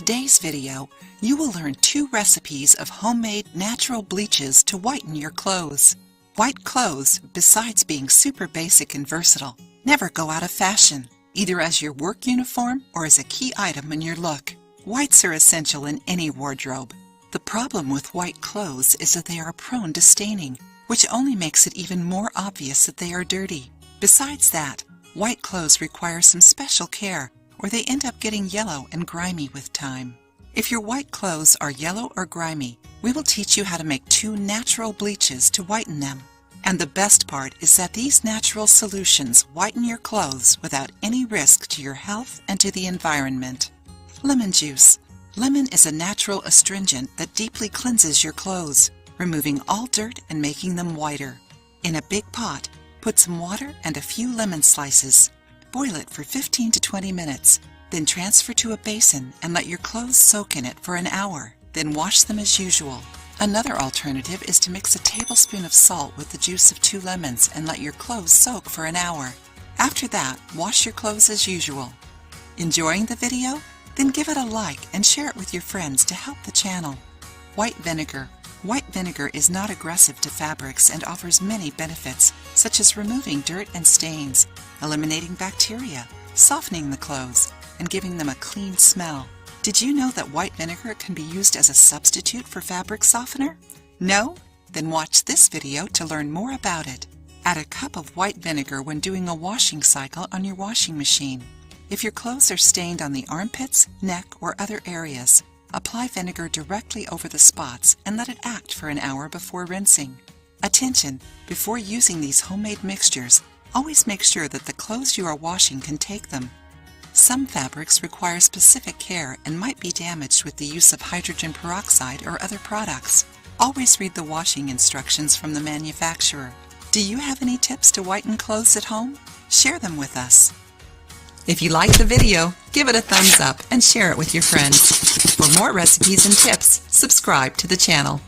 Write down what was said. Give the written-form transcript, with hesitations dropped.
today's video, you will learn 2 recipes of homemade natural bleaches to whiten your clothes. White clothes, besides being super basic and versatile, never go out of fashion, either as your work uniform or as a key item in your look. Whites are essential in any wardrobe. The problem with white clothes is that they are prone to staining, which only makes it even more obvious that they are dirty. Besides that, white clothes require some special care, or they end up getting yellow and grimy with time. If your white clothes are yellow or grimy, we will teach you how to make 2 natural bleaches to whiten them. And the best part is that these natural solutions whiten your clothes without any risk to your health and to the environment. Lemon juice. Lemon is a natural astringent that deeply cleanses your clothes, removing all dirt and making them whiter. In a big pot, put some water and a few lemon slices. Boil it for 15 to 20 minutes, then transfer to a basin and let your clothes soak in it for an hour. Then wash them as usual. Another alternative is to mix a tablespoon of salt with the juice of 2 lemons and let your clothes soak for an hour. After that, wash your clothes as usual. Enjoying the video? Then give it a like and share it with your friends to help the channel. White vinegar. White vinegar is not aggressive to fabrics and offers many benefits, such as removing dirt and stains, eliminating bacteria, softening the clothes, and giving them a clean smell. Did you know that white vinegar can be used as a substitute for fabric softener? No? Then watch this video to learn more about it. Add a cup of white vinegar when doing a washing cycle on your washing machine. If your clothes are stained on the armpits, neck, or other areas, apply vinegar directly over the spots and let it act for an hour before rinsing. Attention! Before using these homemade mixtures, always make sure that the clothes you are washing can take them. Some fabrics require specific care and might be damaged with the use of hydrogen peroxide or other products. Always read the washing instructions from the manufacturer. Do you have any tips to whiten clothes at home? Share them with us. If you liked the video, give it a thumbs up and share it with your friends. For more recipes and tips, subscribe to the channel.